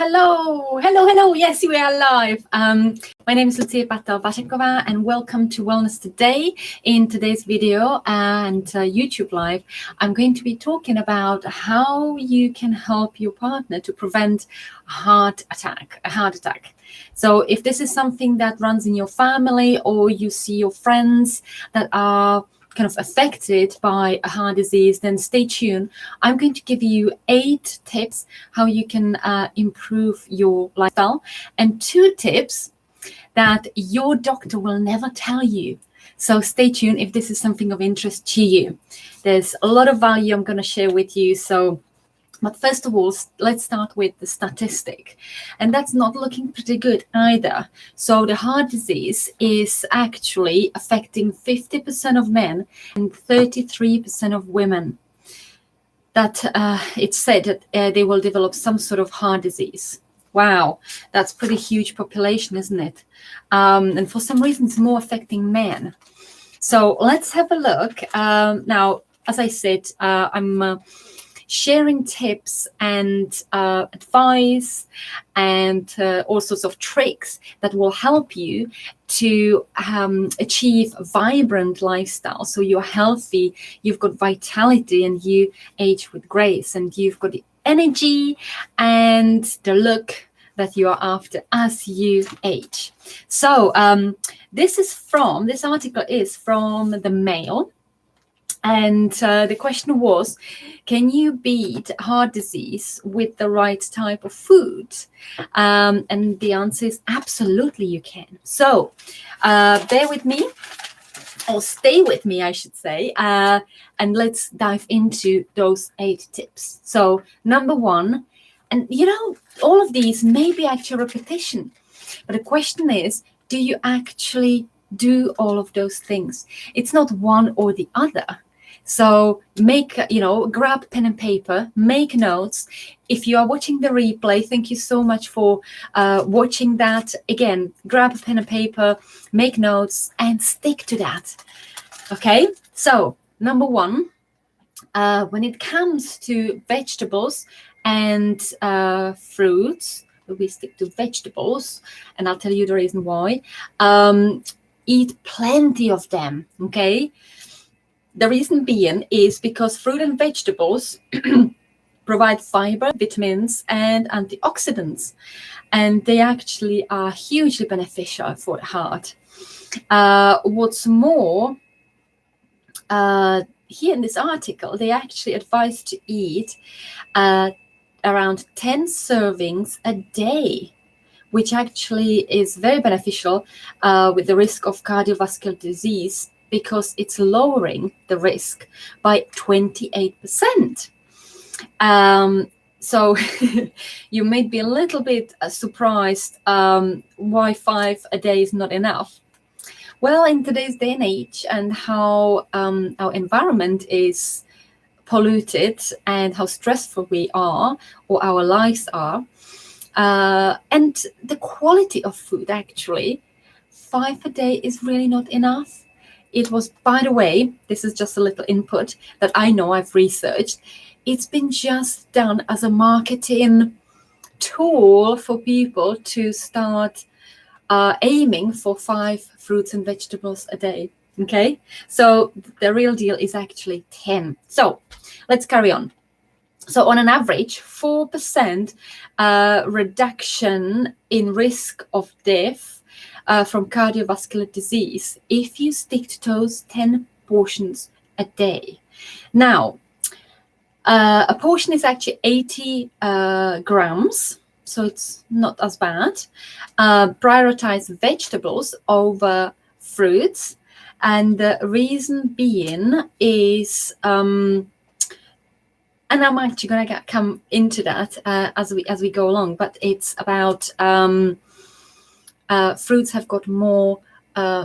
Hello. Yes, we are live. My name is Lucia Patel-Vashekova, and welcome to Wellness Today. In today's video and YouTube live, I'm going to be talking about how you can help your partner to prevent a heart attack. So if this is something that runs in your family, or you see your friends that are kind of affected by a heart disease, then stay tuned. I'm going to give you 8 tips how you can improve your lifestyle, and 2 tips that your doctor will never tell you. So stay tuned if this is something of interest to you. There's a lot of value I'm going to share with you. But first of all, let's start with the statistic. And that's not looking pretty good either. So the heart disease is actually affecting 50% of men and 33% of women. That it's said that they will develop some sort of heart disease. Wow, that's pretty huge population, isn't it? And for some reason, it's more affecting men. So let's have a look. Now, as I said, I'm sharing tips and advice and all sorts of tricks that will help you to achieve a vibrant lifestyle. So you're healthy, you've got vitality, and you age with grace, and you've got the energy and the look that you are after as you age. So this article is from the Mail. And the question was, can you beat heart disease with the right type of food? And the answer is absolutely you can. So bear with me, or stay with me, I should say, and let's dive into those 8 tips. So number 1, and all of these may be actual repetition, but the question is, do you actually do all of those things? It's not one or the other. So grab pen and paper, make notes. If you are watching the replay, thank you so much for watching that. Again, grab a pen and paper, make notes, and stick to that. Okay, so number 1, when it comes to vegetables and fruits, we stick to vegetables, and I'll tell you the reason why. Eat plenty of them, okay? The reason being is because fruit and vegetables provide fiber, vitamins, and antioxidants, and they actually are hugely beneficial for the heart. What's more, here in this article, they actually advise to eat around 10 servings a day, which actually is very beneficial with the risk of cardiovascular disease, because it's lowering the risk by 28%. So you may be a little bit surprised why 5 a day is not enough. Well, in today's day and age, and how our environment is polluted and how stressful we are, or our lives are, and the quality of food, actually, 5 a day is really not enough. It was, by the way, this is just a little input that I know I've researched. It's been just done as a marketing tool for people to start aiming for 5 fruits and vegetables a day. Okay, so the real deal is actually 10. So let's carry on. So on an average, 4% reduction in risk of death from cardiovascular disease if you stick to those 10 portions a day. Now, a portion is actually 80 grams, so it's not as bad. Prioritize vegetables over fruits, and the reason being is, and I'm actually going to come into that as we go along, but it's about fruits have got more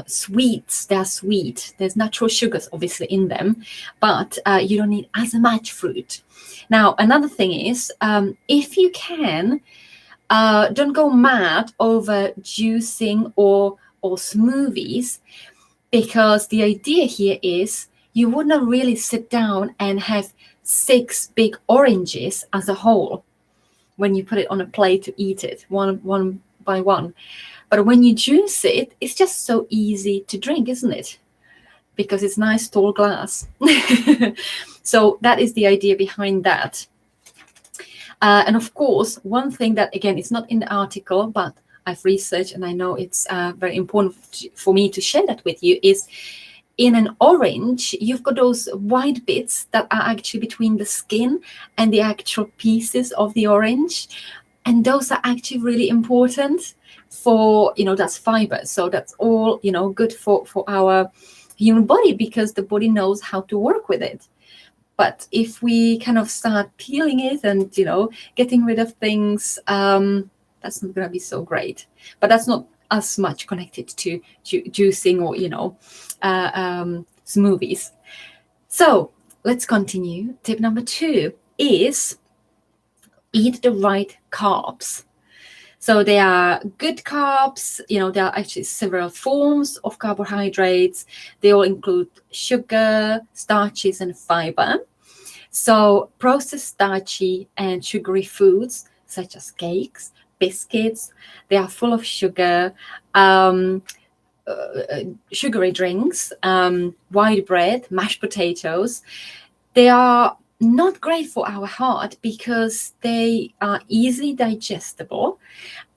sweets. They're sweet. There's natural sugars obviously in them, but you don't need as much fruit. Now, another thing is, if you can, don't go mad over juicing or smoothies, because the idea here is you would not really sit down and have 6 big oranges as a whole. when you put it on a plate to eat it one by one. But when you juice it, it's just so easy to drink, isn't it? Because it's nice tall glass. So that is the idea behind that. And of course, one thing that, again, it's not in the article, but I've researched and I know it's very important for me to share that with you, is in an orange, you've got those white bits that are actually between the skin and the actual pieces of the orange. And those are actually really important for, that's fiber. So that's all, good for our human body, because the body knows how to work with it. But if we kind of start peeling it and, getting rid of things, that's not going to be so great. But that's not as much connected to juicing or, smoothies. So let's continue. Tip number 2 is eat the right carbs. So there are good carbs, there are actually several forms of carbohydrates. They all include sugar, starches, and fiber. So processed starchy and sugary foods, such as cakes, biscuits, they are full of sugar, sugary drinks, white bread, mashed potatoes. They are not great for our heart because they are easily digestible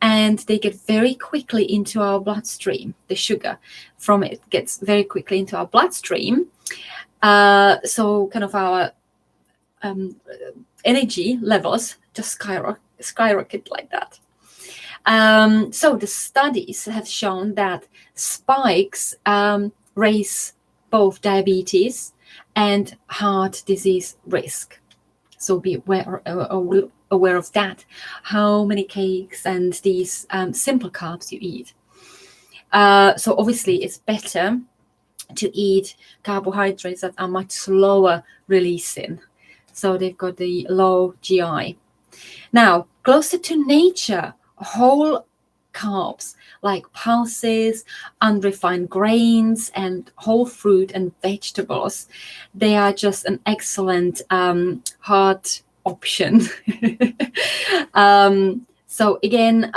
and they get very quickly into our bloodstream. The sugar from it gets very quickly into our bloodstream. So kind of our energy levels just skyrocket like that. So the studies have shown that spikes raise both diabetes and heart disease risk. So be aware of that, how many cakes and these simple carbs you eat. So obviously it's better to eat carbohydrates that are much slower releasing. So they've got the low GI. Now, closer to nature, whole carbs like pulses, unrefined grains, and whole fruit and vegetables, they are just an excellent heart option. So again,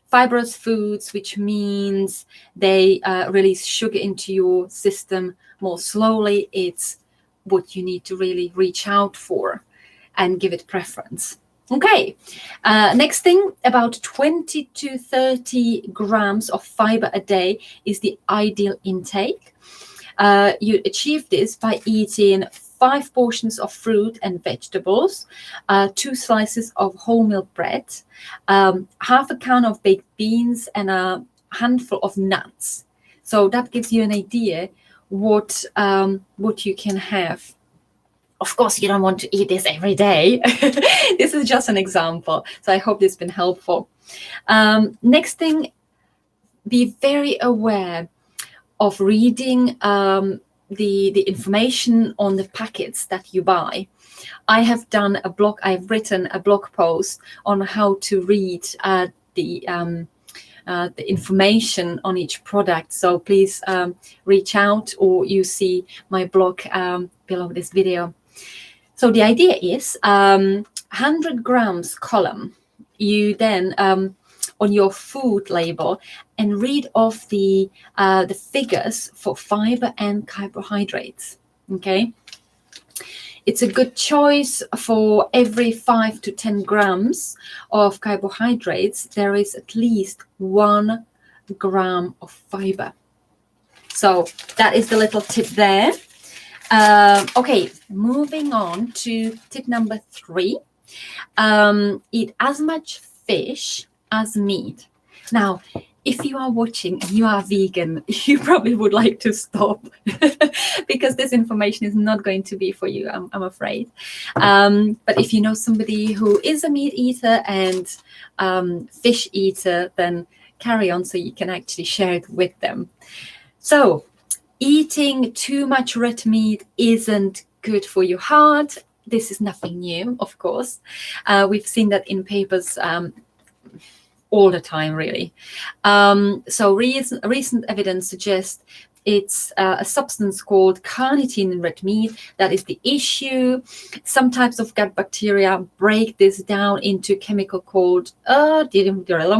fibrous foods, which means they release sugar into your system more slowly, it's what you need to really reach out for and give it preference. Okay, next thing, about 20 to 30 grams of fiber a day is the ideal intake. You achieve this by eating 5 portions of fruit and vegetables, 2 slices of wholemeal bread, half a can of baked beans, and a handful of nuts. So that gives you an idea what you can have. Of course, you don't want to eat this every day. This is just an example. So I hope this has been helpful. Next thing, be very aware of reading the information on the packets that you buy. I've written a blog post on how to read the information on each product. So please reach out, or you see my blog below this video. So the idea is 100 grams column. You then on your food label and read off the figures for fiber and carbohydrates. Okay, it's a good choice. For every 5 to 10 grams of carbohydrates, there is at least 1 gram of fiber. So that is the little tip there. Okay, moving on to tip number 3. Eat as much fish as meat. Now, if you are watching and you are vegan, you probably would like to stop because this information is not going to be for you, I'm afraid. But if you know somebody who is a meat eater and fish eater, then carry on so you can actually share it with them. So eating too much red meat isn't good for your heart. This is nothing new, of course. We've seen that in papers all the time, really. So recent evidence suggests It's a substance called carnitine in red meat that is the issue. Some types of gut bacteria break this down into a chemical called TMAO.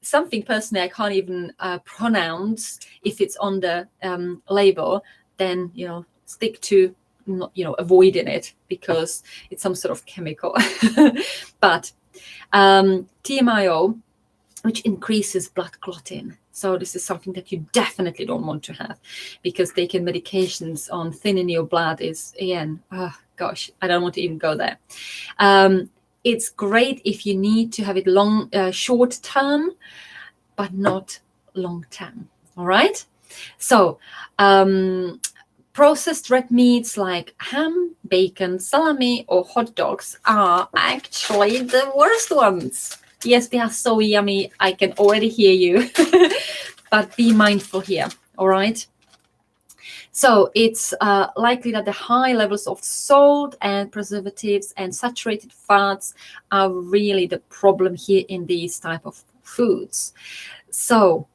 Something personally I can't even pronounce. If it's on the label, then stick to avoiding it because it's some sort of chemical. But TMAO, which increases blood clotting. So this is something that you definitely don't want to have, because taking medications on thinning your blood is, again, oh gosh, I don't want to even go there. It's great if you need to have it short term, but not long term. All right. So processed red meats like ham, bacon, salami, or hot dogs are actually the worst ones. Yes, they are so yummy. I can already hear you. But be mindful here. All right. So it's likely that the high levels of salt and preservatives and saturated fats are really the problem here in these type of foods. So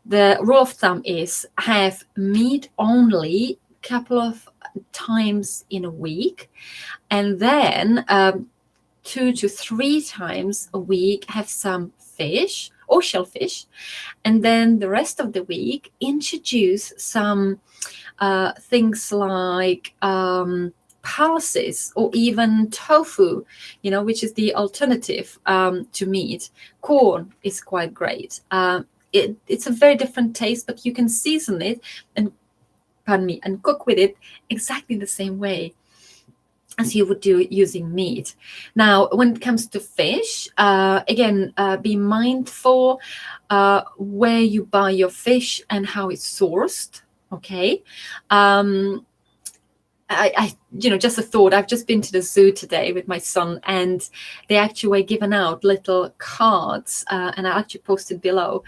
the rule of thumb is have meat only a couple of times in a week, and then 2 to 3 times a week have some fish or shellfish, and then the rest of the week introduce some things like pulses or even tofu, which is the alternative to meat. Corn is quite great. It's a very different taste, but you can season it and cook with it exactly the same way as you would do using meat. Now, when it comes to fish, again, be mindful where you buy your fish and how it's sourced. Okay. I just a thought, I've just been to the zoo today with my son, and they actually were giving out little cards, and I actually posted below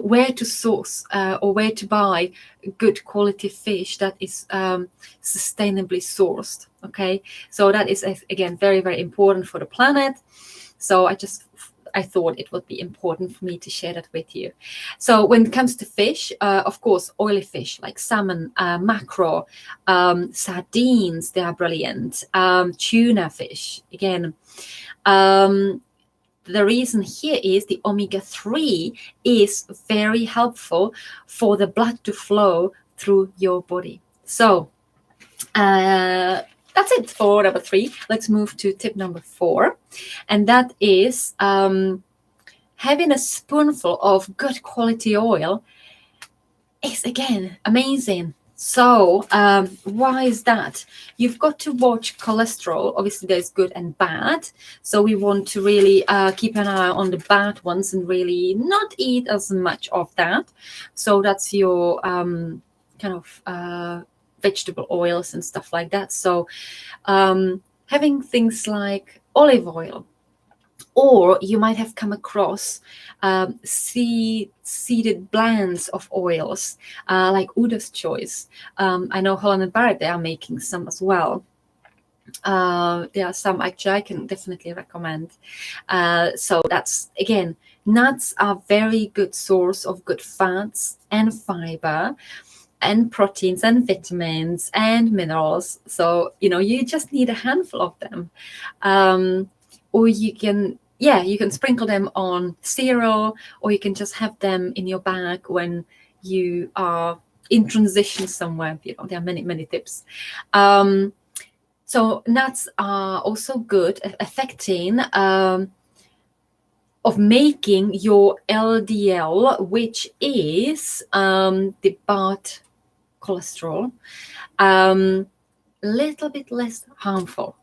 where to source or where to buy good quality fish that is sustainably sourced. Okay, so that is, again, very, very important for the planet. So I thought it would be important for me to share that with you. So when it comes to fish, of course, oily fish like salmon, mackerel, sardines, they are brilliant. Tuna fish, again. The reason here is the omega-3 is very helpful for the blood to flow through your body. So that's it for number 3. Let's move to tip number 4. And that is having a spoonful of good quality oil is, again, amazing. So why is that? You've got to watch cholesterol. Obviously, there's good and bad. So we want to really keep an eye on the bad ones and really not eat as much of that. So that's your kind of vegetable oils and stuff like that. So having things like olive oil, or you might have come across seeded blends of oils like Udo's Choice. I know Holland & Barrett, they are making some as well. There are some actually I can definitely recommend. So that's, again, nuts are a very good source of good fats and fiber and proteins and vitamins and minerals. So, you just need a handful of them. Or you can sprinkle them on cereal, or you can just have them in your bag when you are in transition somewhere. There are many, many tips. So nuts are also good at affecting of making your LDL, which is the bad cholesterol, a little bit less harmful.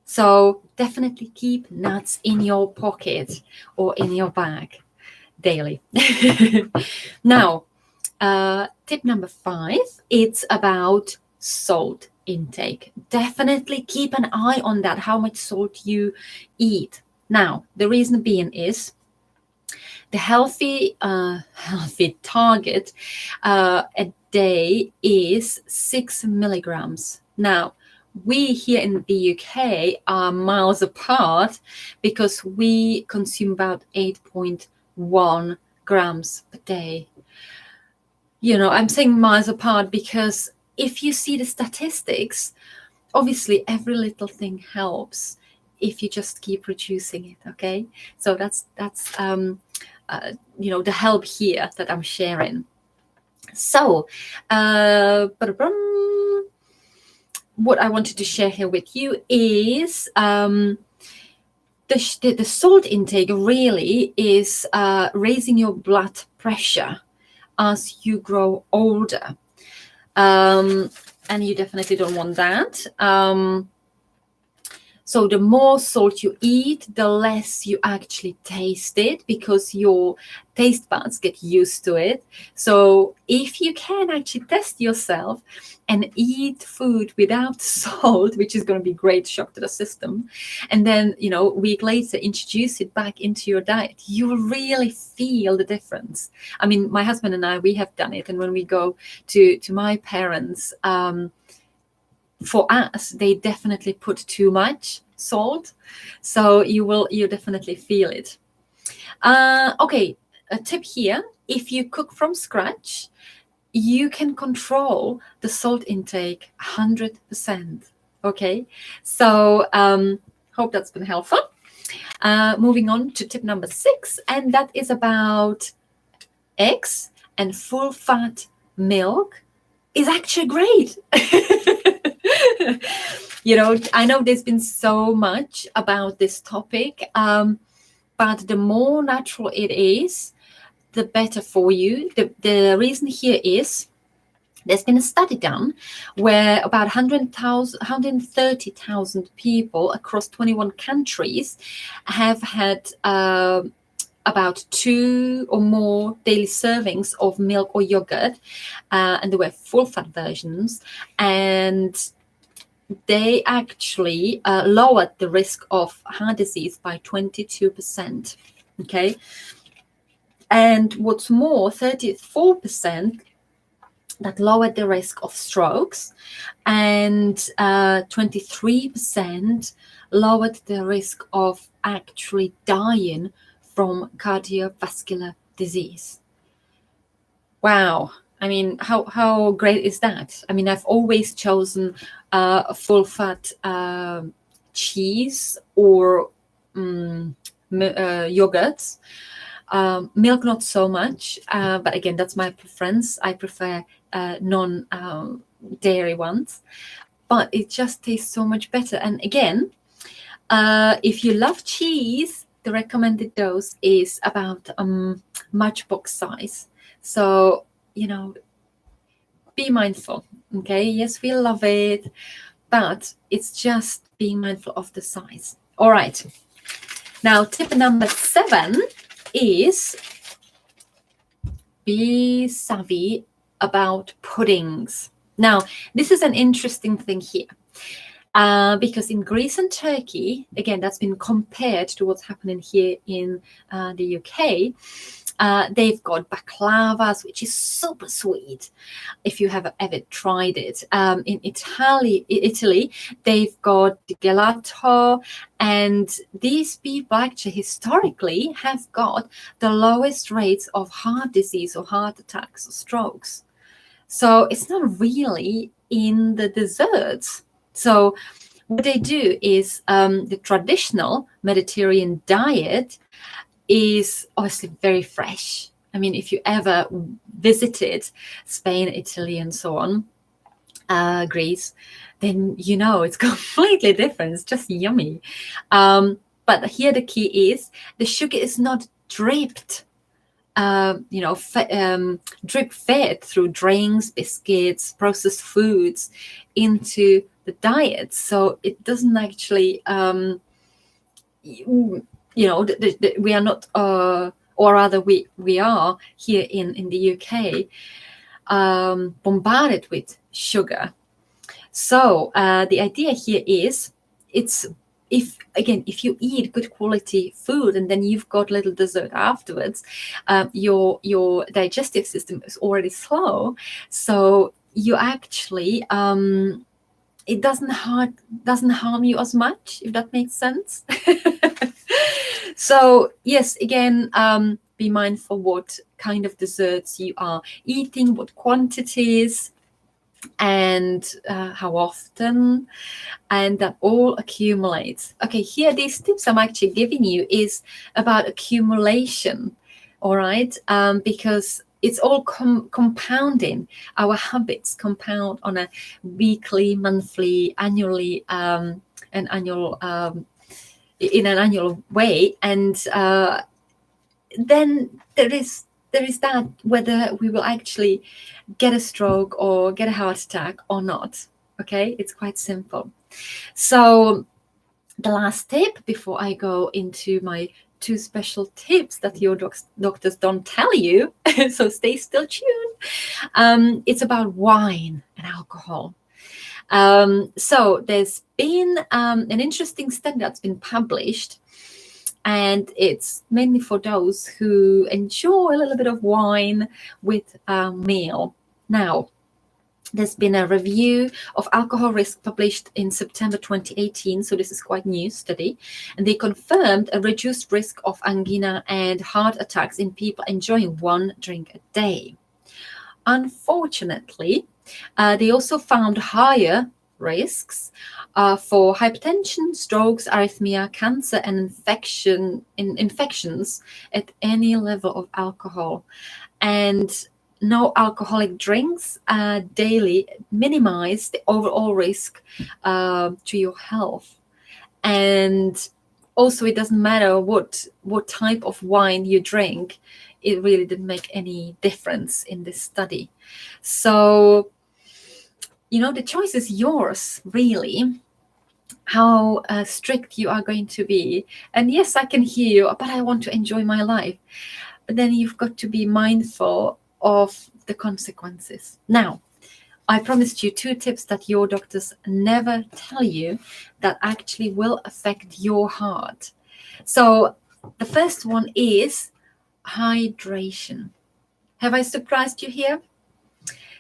So definitely keep nuts in your pocket or in your bag daily. Now, tip number 5, it's about salt intake. Definitely keep an eye on that, how much salt you eat. Now, the reason being is the healthy target a day is 6 milligrams. Now, we here in the UK are miles apart because we consume about 8.2 1 grams per day. You know, I'm saying miles apart because if you see the statistics, obviously every little thing helps if you just keep reducing it. Okay, so that's you know, the help here that I'm sharing. So what I wanted to share here with you is the salt intake really is raising your blood pressure as you grow older, and you definitely don't want that. So the more salt you eat, the less you actually taste it, because your taste buds get used to it. So if you can actually test yourself and eat food without salt, which is going to be great shock to the system, and then, you know, a week later introduce it back into your diet, you will really feel the difference. I mean, my husband and I, we have done it, and when we go to my parents, for us, they definitely put too much salt, so you definitely feel it. Okay, a tip here: if you cook from scratch, you can control the salt intake 100%. Okay, so hope that's been helpful. Moving on to tip number 6, and that is about eggs and full fat milk is actually great. You know, I know there's been so much about this topic, but the more natural it is, the better for you. The reason here is there's been a study done where about 130,000 people across 21 countries have had about 2 or more daily servings of milk or yogurt, and there were full fat versions, and they actually lowered the risk of heart disease by 22%. Okay, and what's more, 34% that lowered the risk of strokes, and 23% lowered the risk of actually dying from cardiovascular disease. Wow. I mean, how great is that? I mean, I've always chosen full fat cheese or yogurts. Milk, not so much, but again, that's my preference. I prefer non-dairy ones, but it just tastes so much better. And again, if you love cheese, the recommended dose is about matchbox size. So, you know, be mindful. Okay, yes, we love it, but it's just being mindful of the size. All right. Now, tip number 7 is be savvy about puddings. Now, this is an interesting thing here. Because in Greece and Turkey, again, that's been compared to what's happening here in the UK. They've got baklavas, which is super sweet, if you have ever tried it. In Italy, they've got the gelato, and these people actually historically have got the lowest rates of heart disease or heart attacks or strokes. So it's not really in the desserts. So what they do is the traditional Mediterranean diet is obviously very fresh. I mean, if you ever visited Spain, Italy, and so on, Greece, then you know it's completely different. It's just yummy. But here the key is the sugar is not dripped. Drip fed through drinks, biscuits, processed foods into the diet. So it doesn't actually, we are not, or rather we are here in the UK, bombarded with sugar. So the idea here is if you eat good quality food and then you've got little dessert afterwards, your digestive system is already slow, so you actually it doesn't harm you as much, if that makes sense. So yes, again, be mindful what kind of desserts you are eating, what quantities, and how often, and that all accumulates. Okay, here these tips I'm actually giving you is about accumulation, all right, because it's all compounding. Our habits compound on a weekly, monthly, annually, in an annual way, and then there is that whether we will actually get a stroke or get a heart attack or not. Okay, it's quite simple. So the last tip before I go into my 2 special tips that your doctors don't tell you, so stay still tuned. It's about wine and alcohol. So there's been an interesting study that's been published, and it's mainly for those who enjoy a little bit of wine with a meal. Now, there's been a review of alcohol risk published in September 2018, so this is quite new study, and they confirmed a reduced risk of angina and heart attacks in people enjoying 1 drink a day. Unfortunately, they also found higher risks for hypertension, strokes, arrhythmia, cancer, and infections at any level of alcohol. And no alcoholic drinks daily minimize the overall risk to your health. And also, it doesn't matter what type of wine you drink. It really didn't make any difference in this study. So, the choice is yours, really, how strict you are going to be. And yes, I can hear you, but I want to enjoy my life. But then you've got to be mindful of the consequences. Now, I promised you 2 tips that your doctors never tell you that actually will affect your heart. So the first one is hydration. Have I surprised you here?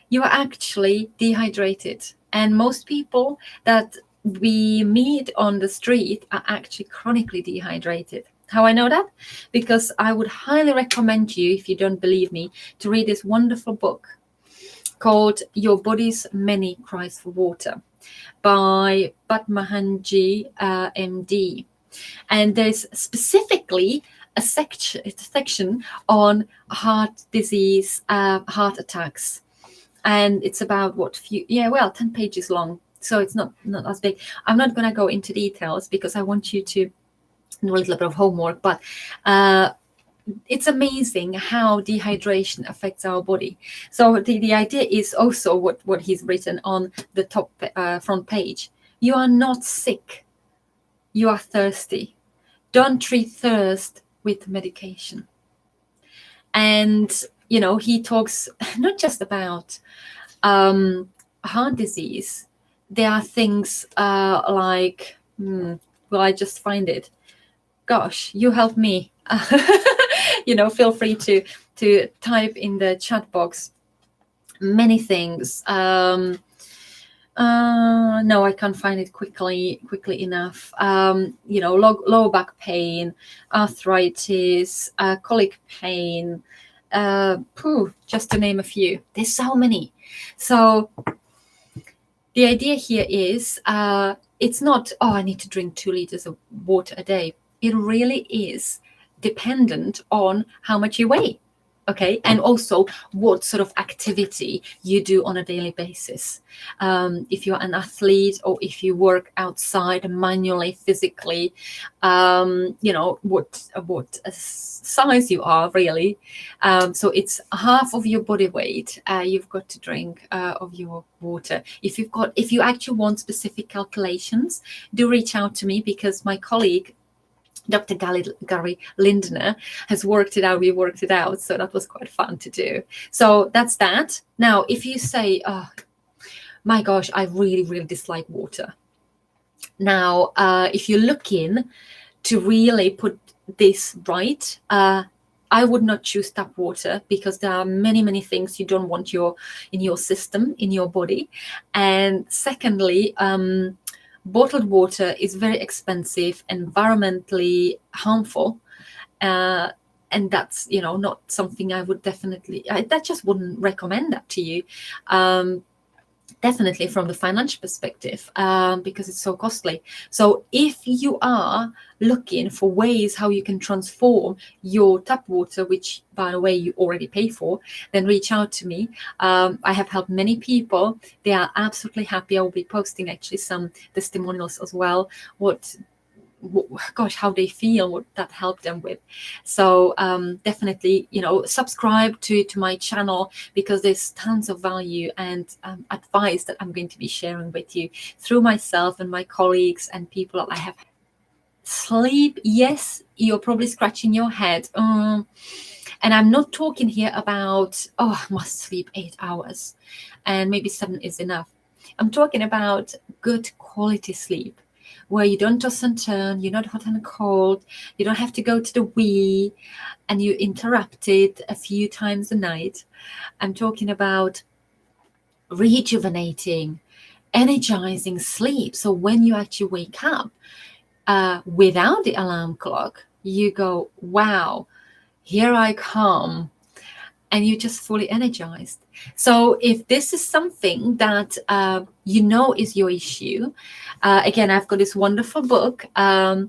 You are actually dehydrated, and most people that we meet on the street are actually chronically dehydrated. How I know that? Because I would highly recommend you, if you don't believe me, to read this wonderful book called Your Body's Many Cries for Water by Padmahanji, MD. And there's specifically a section on heart disease, heart attacks. And it's about 10 pages long. So it's not as big. I'm not going to go into details because I want you to do a little bit of homework, but it's amazing how dehydration affects our body. So the idea is also what he's written on the top front page. You are not sick. You are thirsty. Don't treat thirst with medication. And, he talks not just about heart disease. There are things like, will I just find it? Gosh, you help me. Feel free to type in the chat box many things. No, I can't find it quickly enough. Lower back pain, arthritis, colic pain, just to name a few. There's so many. So the idea here is it's not, I need to drink 2 liters of water a day. It really is dependent on how much you weigh. Okay, and also what sort of activity you do on a daily basis. If you're an athlete or if you work outside manually, physically, what size you are really. So it's half of your body weight. You've got to drink of your water. If you actually want specific calculations, do reach out to me, because my colleague Dr. Gary Lindner has worked it out. We worked it out. So that was quite fun to do. So that's that. Now, if you say, oh, my gosh, I really, really dislike water. Now, if you're looking to really put this right, I would not choose tap water, because there are many, many things you don't want in your system, in your body. And secondly, bottled water is very expensive, environmentally harmful, and that's, not something I would that just wouldn't recommend that to you. Definitely from the financial perspective, because it's so costly. So if you are looking for ways how you can transform your tap water, which by the way you already pay for, then reach out to me. I have helped many people. They are absolutely happy. I will be posting actually some testimonials as well, how they feel, what that helped them with. So definitely, subscribe to my channel, because there's tons of value and advice that I'm going to be sharing with you through myself and my colleagues and people that I have. Sleep, yes, you're probably scratching your head. And I'm not talking here about, I must sleep 8 hours and maybe 7 is enough. I'm talking about good quality sleep, where you don't toss and turn, you're not hot and cold, you don't have to go to the wee and you interrupt it a few times a night. I'm talking about rejuvenating, energizing sleep. So when you actually wake up without the alarm clock, you go, wow, here I come. And you're just fully energized. So if this is something that is your issue, again, I've got this wonderful book. I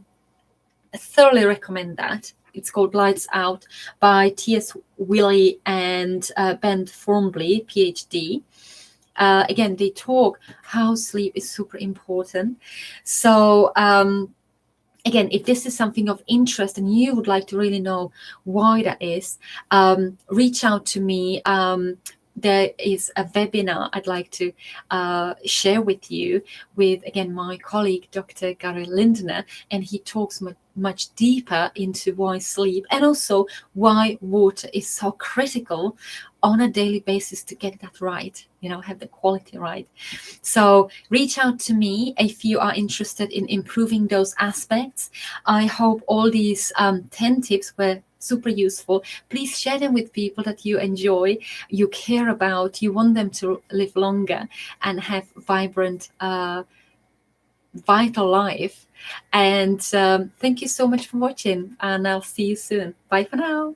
thoroughly recommend that. It's called Lights Out by T.S. Willey and Ben Formby, PhD. Again, they talk how sleep is super important. So again, if this is something of interest and you would like to really know why that is, reach out to me. There is a webinar I'd like to share with you with, again, my colleague, Dr. Gary Lindner, and he talks much deeper into why sleep and also why water is so critical on a daily basis to get that right, have the quality right. So reach out to me if you are interested in improving those aspects. I hope all these 10 tips were super useful. Please share them with people that you enjoy, you care about, you want them to live longer and have vibrant, vital life. And thank you so much for watching, and I'll see you soon. Bye for now.